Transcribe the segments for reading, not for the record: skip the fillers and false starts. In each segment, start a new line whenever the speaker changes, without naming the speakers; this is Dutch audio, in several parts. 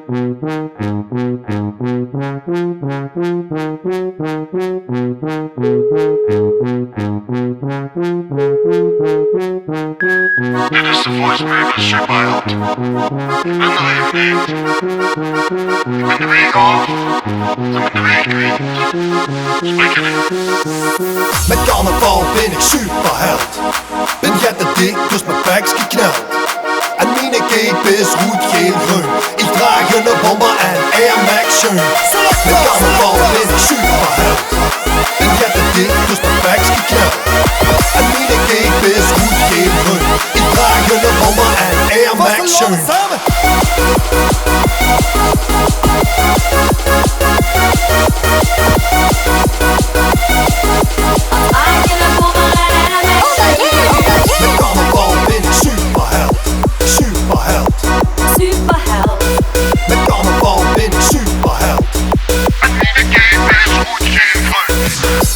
is de voicemaker Superheld. En dan heeft ik ben de week af. En met de week weet. Spreek je niet.
Met carnaval ben ik superheld. Ben jet te dik, dus mijn packs gekneld. En mijn cape is rood, geel, groen. Ik draag een bomber en Air Max schoen. Met carnaval ben ik superheld. Ben jet te dik, dus mijn packs gekneld. En mijn cape is rood, geel, groen. Ik draag een bomber en Air Max schoen. Met carnaval ben ik superheld. Superheld.
Superheld.
Met carnaval ben ik superheld.
En mijn cape is goed geen groen.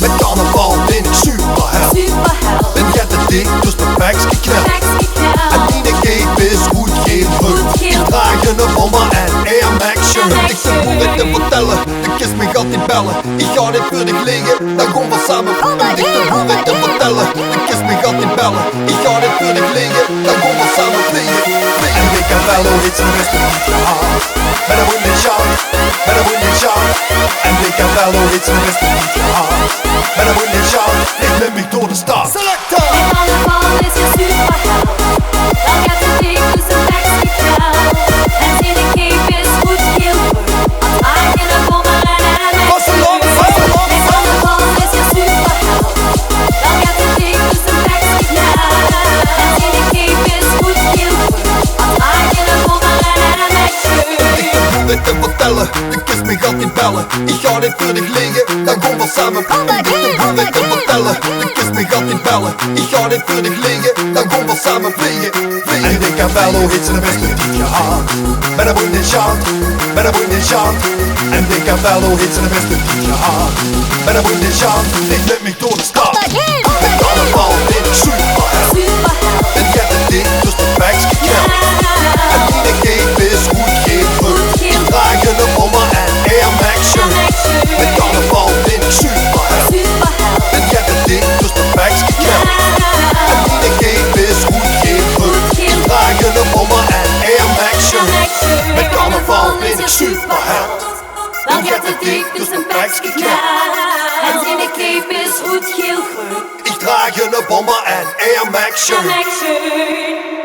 Met carnaval ben ik superheld.
Superheld.
Ben jet te dik, dus mijn packs gekneld.
Packs gekneld.
En mijn cape is rood, geel, groen. Ik draag een bomber en Air Max schoen. Ik zit moeilijk te vertellen, de kist me gaat niet bellen. Ik ga niet voor dich liggen, dan gaan we samen. Ik zit moeilijk te vertellen, de kist me gaat niet bellen. Ik ga niet voor dich liggen, dan gaan we samen vliegen. En ik heb wel al iets een beste niet gehad. Maar dat moet niet schaam, maar dat moet niet schaam. En ik heb wel al iets een beste niet gehad. Maar dat moet niet schaam, ik neem me door de stad. Selector!
Met carnaval is je superheld. Dan gaat het dik, dus een packs gekneld. En zijn cape is goed geel groen. Als eigen een bommer en een
Met
carnaval is je superheld. Dan gaat het dik, dus een packs gekneld. En zijn cape is goed geel groen. Als eigen een bommer en een
Ik heb moeilijk te vertellen, de kist me gaat niet bellen. Ik ga niet voor dich liggen, dan gaan we samen. Ik heb moeilijk te vertellen, de kist me gaat niet bellen. Ik ga niet voor dich liggen, dan gaan we samen vliegen. En ik heb wel al iets in de beste niet gehad. Maar dat moet niet schaam, maar dat moet niet schaam. En ik heb wel al iets in de beste niet gehad. Maar dat moet niet schaam, ik neem me door de stad. Met carnaval ben ik superheld.
superheld.
En jij bent dik, dus de packs gekneld. En mijn cape is rood, geel, groen. Ik draag een bomber en Air Max schoen. Met carnaval ben ik superheld. En jij bent dik, dus de packs gekneld. En mijn cape is rood, geel, groen. Ik draag een bomber en Air Max schoen. Met carnaval ben ik superheld.
Dan gaat het dik, dus een packs gekneld. En zijn cape is goed geel groen.
Ik draag een bomber en Air Max schoen.
Action.